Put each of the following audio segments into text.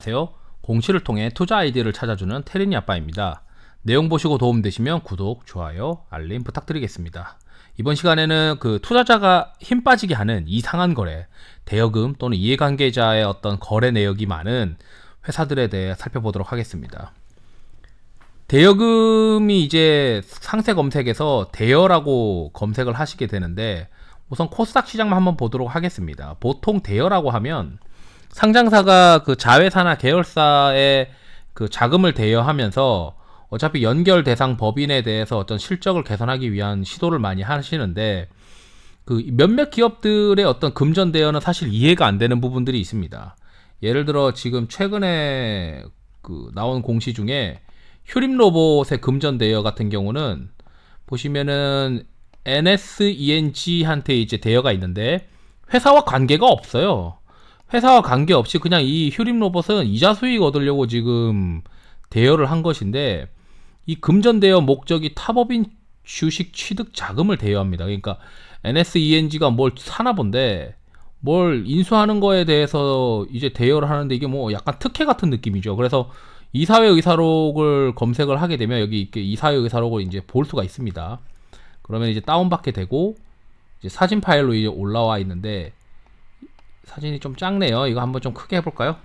안녕하세요. 공시를 통해 투자 아이디어를 찾아주는 테린이 아빠입니다. 내용 보시고 도움되시면 구독, 좋아요, 알림 부탁드리겠습니다. 이번 시간에는 투자자가 힘 빠지게 하는 이상한 거래, 대여금 또는 이해관계자의 어떤 거래 내역이 많은 회사들에 대해 살펴보도록 하겠습니다. 대여금이 이제 상세 검색에서 대여라고 검색을 하시게 되는데, 우선 코스닥 시장만 한번 보도록 하겠습니다. 보통 대여라고 하면 상장사가 자회사나 계열사에 자금을 대여하면서 어차피 연결 대상 법인에 대해서 어떤 실적을 개선하기 위한 시도를 많이 하시는데, 몇몇 기업들의 어떤 금전 대여는 사실 이해가 안 되는 부분들이 있습니다. 예를 들어 지금 최근에 나온 공시 중에 휴림로봇의 금전 대여 같은 경우는 보시면은 NSENG한테 이제 대여가 있는데 회사와 관계가 없어요. 회사와 관계없이 그냥 이 휴림로봇은 이자 수익 얻으려고 지금 대여를 한 것인데, 이 금전 대여 목적이 타법인 주식 취득 자금을 대여합니다. 그러니까 NSENG가 뭘 사나 본데 뭘 인수하는 거에 대해서 이제 대여를 하는데, 이게 뭐 약간 특혜 같은 느낌이죠. 그래서 이사회 의사록을 검색을 하게 되면 여기 이렇게 이사회 의사록을 이제 볼 수가 있습니다. 그러면 이제 다운받게 되고 이제 사진 파일로 이제 올라와 있는데, 사진이 좀 작네요. 이거 한번 좀 크게 해볼까요?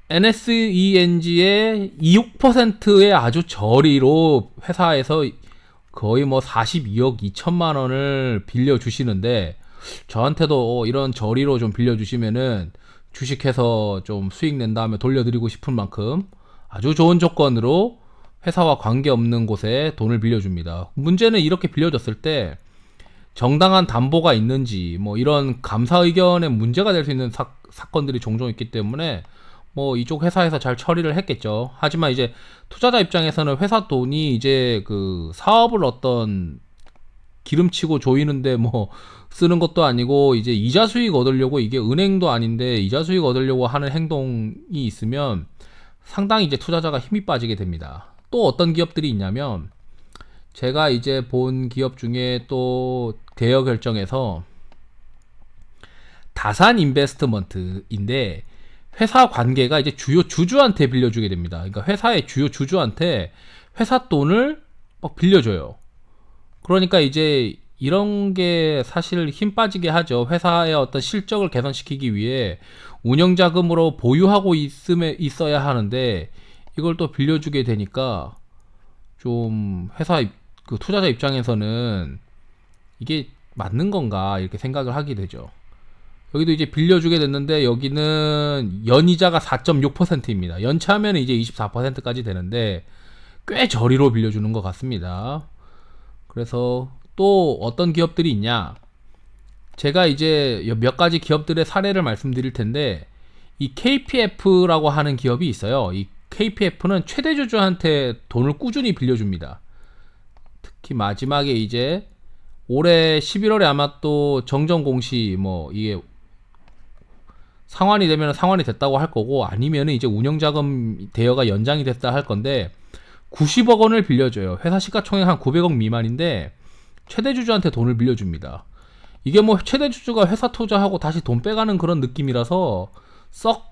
NSENG의 26%의 아주 저리로 회사에서 거의 뭐 42억 2천만 원을 빌려주시는데, 저한테도 이런 저리로 좀 빌려주시면은 주식해서 좀 수익 낸 다음에 돌려드리고 싶은 만큼 아주 좋은 조건으로 회사와 관계없는 곳에 돈을 빌려줍니다. 문제는 이렇게 빌려줬을 때 정당한 담보가 있는지, 뭐 이런 감사 의견에 문제가 될 수 있는 사건들이 종종 있기 때문에 뭐 이쪽 회사에서 잘 처리를 했겠죠. 하지만 이제 투자자 입장에서는 회사 돈이 이제 사업을 어떤 기름치고 조이는데 뭐 쓰는 것도 아니고, 이제 이자 수익 얻으려고, 이게 은행도 아닌데 이자 수익 얻으려고 하는 행동이 있으면 상당히 이제 투자자가 힘이 빠지게 됩니다. 또 어떤 기업들이 있냐면, 제가 이제 본 기업 중에 또 대여 결정에서 다산 인베스트먼트인데, 회사 관계가 이제 주요 주주한테 빌려주게 됩니다. 그러니까 회사의 주요 주주한테 회사 돈을 막 빌려줘요. 그러니까 이제 이런 게 사실 힘 빠지게 하죠. 회사의 어떤 실적을 개선시키기 위해 운영자금으로 보유하고 있어야 하는데, 이걸 또 빌려주게 되니까 좀 투자자 입장에서는 이게 맞는 건가 이렇게 생각을 하게 되죠. 여기도 이제 빌려주게 됐는데, 여기는 연이자가 4.6%입니다. 연차하면 이제 24%까지 되는데 꽤 저리로 빌려주는 것 같습니다. 그래서 또 어떤 기업들이 있냐, 제가 이제 몇 가지 기업들의 사례를 말씀드릴 텐데, 이 KPF라고 하는 기업이 있어요. 이 KPF는 최대 주주한테 돈을 꾸준히 빌려줍니다. 특히 마지막에 이제 올해 11월에 아마 또 정정 공시, 뭐 이게 상환이 되면 상환이 됐다고 할 거고, 아니면 이제 운영자금 대여가 연장이 됐다 할 건데, 90억 원을 빌려줘요. 회사 시가총액 한 900억 미만인데 최대 주주한테 돈을 빌려줍니다. 이게 뭐 최대 주주가 회사 투자하고 다시 돈 빼가는 그런 느낌이라서 썩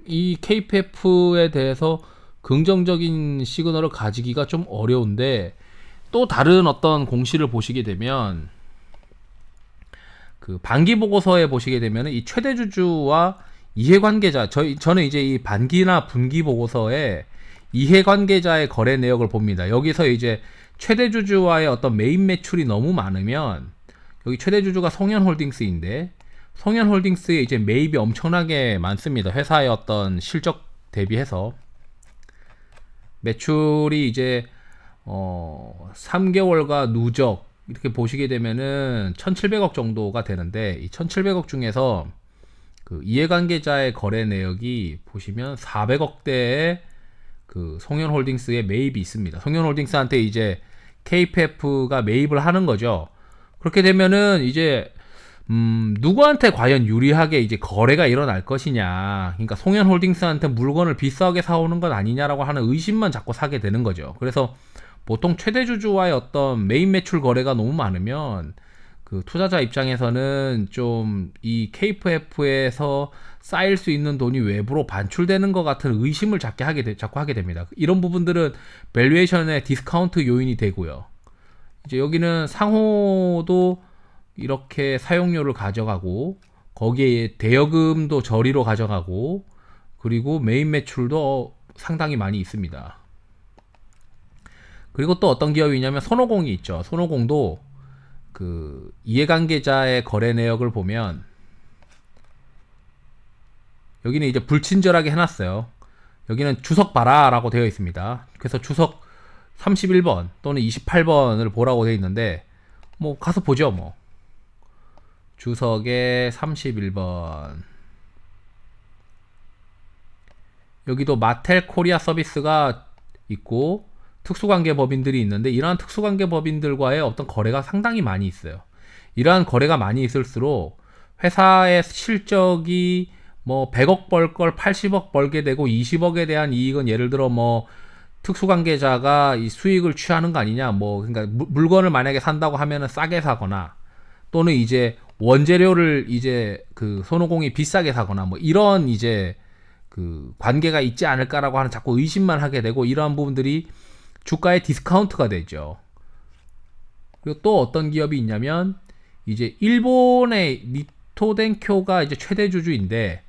이 KPF에 대해서 긍정적인 시그널을 가지기가 좀 어려운데, 또 다른 어떤 공시를 보시게 되면 반기 보고서에 보시게 되면 이 최대 주주와 이해관계자, 저는 이제 이 반기나 분기 보고서에 이해관계자의 거래 내역을 봅니다. 여기서 이제 최대 주주와의 어떤 메인 매출이 너무 많으면, 여기 최대 주주가 성현홀딩스인데 성현홀딩스에 이제 매입이 엄청나게 많습니다. 회사의 어떤 실적 대비해서 매출이 이제 3개월과 누적 이렇게 보시게 되면은 1700억 정도가 되는데, 이 1700억 중에서 이해관계자의 거래 내역이 보시면 400억대의 성현홀딩스의 매입이 있습니다. 성현홀딩스한테 이제 KPF가 매입을 하는 거죠. 그렇게 되면은 이제 누구한테 과연 유리하게 이제 거래가 일어날 것이냐, 그러니까 송현홀딩스한테 물건을 비싸게 사오는 건 아니냐라고 하는 의심만 자꾸 사게 되는 거죠. 그래서 보통 최대 주주와의 어떤 메인 매출 거래가 너무 많으면 그 투자자 입장에서는 좀 이 KFF에서 쌓일 수 있는 돈이 외부로 반출되는 것 같은 의심을 자꾸 하게 됩니다. 이런 부분들은 밸류에이션의 디스카운트 요인이 되고요. 이제 여기는 상호도 이렇게 사용료를 가져가고 거기에 대여금도 저리로 가져가고 그리고 메인 매출도 상당히 많이 있습니다. 그리고 또 어떤 기업이 있냐면 손오공이 있죠. 손오공도 그 이해관계자의 거래 내역을 보면 여기는 이제 불친절하게 해놨어요. 여기는 주석 봐라 라고 되어 있습니다. 그래서 주석 31번 또는 28번을 보라고 되어 있는데 뭐 가서 보죠. 뭐 주석에 31번 여기도 마텔 코리아 서비스가 있고 특수관계 법인들이 있는데 이러한 특수관계 법인들과의 어떤 거래가 상당히 많이 있어요. 이러한 거래가 많이 있을수록 회사의 실적이 뭐 100억 벌 걸 80억 벌게 되고 20억에 대한 이익은 예를 들어 뭐 특수관계자가 이 수익을 취하는 거 아니냐 뭐 그러니까 물건을 만약에 산다고 하면은 싸게 사거나 또는 이제 원재료를 이제 그 손오공이 비싸게 사거나 뭐 이런 이제 그 관계가 있지 않을까라고 하는 자꾸 의심만 하게 되고 이러한 부분들이 주가의 디스카운트가 되죠. 그리고 또 어떤 기업이 있냐면 이제 일본의 니토덴쿄가 이제 최대 주주인데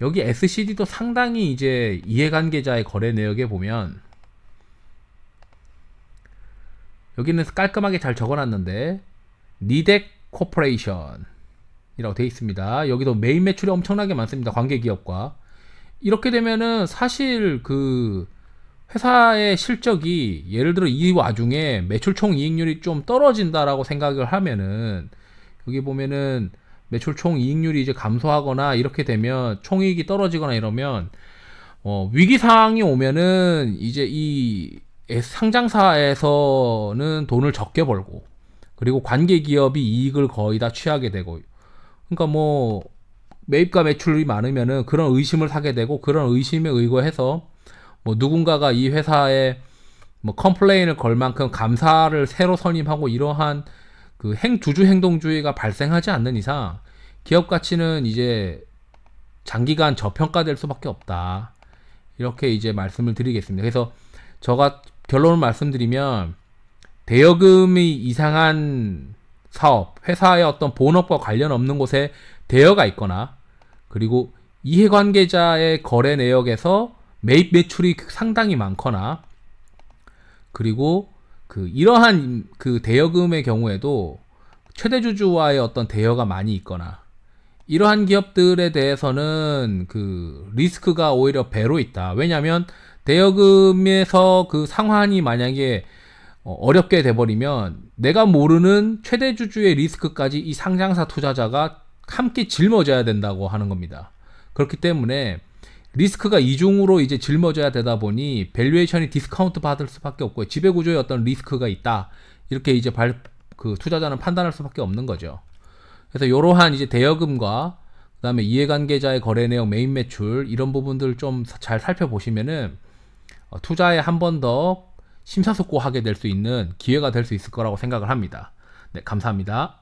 여기 SCD도 상당히 이제 이해관계자의 거래 내역에 보면 여기는 깔끔하게 잘 적어놨는데 니덱 코퍼레이션이라고 되어 있습니다. 여기도 메인 매출이 엄청나게 많습니다. 관계기업과 이렇게 되면은 사실 그 회사의 실적이 예를 들어 이 와중에 매출 총 이익률이 좀 떨어진다라고 생각을 하면은 여기 보면은 매출 총 이익률이 이제 감소하거나 이렇게 되면 총이익이 떨어지거나 이러면 위기 상황이 오면은 이제 이 상장사에서는 돈을 적게 벌고 그리고 관계 기업이 이익을 거의 다 취하게 되고 그러니까 뭐 매입과 매출이 많으면은 그런 의심을 사게 되고 그런 의심에 의거해서 뭐 누군가가 이 회사에 뭐 컴플레인을 걸 만큼 감사를 새로 선임하고 이러한 그 주주 행동주의가 발생하지 않는 이상 기업 가치는 이제 장기간 저평가될 수밖에 없다. 이렇게 이제 말씀을 드리겠습니다. 그래서 제가 결론을 말씀드리면 대여금이 이상한 사업, 회사의 어떤 본업과 관련 없는 곳에 대여가 있거나 그리고 이해관계자의 거래 내역에서 매입 매출이 상당히 많거나 그리고 그 이러한 그 대여금의 경우에도 최대 주주와의 어떤 대여가 많이 있거나 이러한 기업들에 대해서는 그 리스크가 오히려 배로 있다. 왜냐하면 대여금에서 그 상환이 만약에 어렵게 돼버리면 내가 모르는 최대 주주의 리스크까지 이 상장사 투자자가 함께 짊어져야 된다고 하는 겁니다. 그렇기 때문에 리스크가 이중으로 이제 짊어져야 되다 보니 밸류에이션이 디스카운트 받을 수밖에 없고 지배구조에 어떤 리스크가 있다. 이렇게 이제 그 투자자는 판단할 수밖에 없는 거죠. 그래서 이러한 이제 대여금과 그다음에 이해관계자의 거래 내역, 메인 매출 이런 부분들 좀 잘 살펴보시면은 투자에 한 번 더 심사숙고하게 될 수 있는 기회가 될 수 있을 거라고 생각을 합니다. 네, 감사합니다.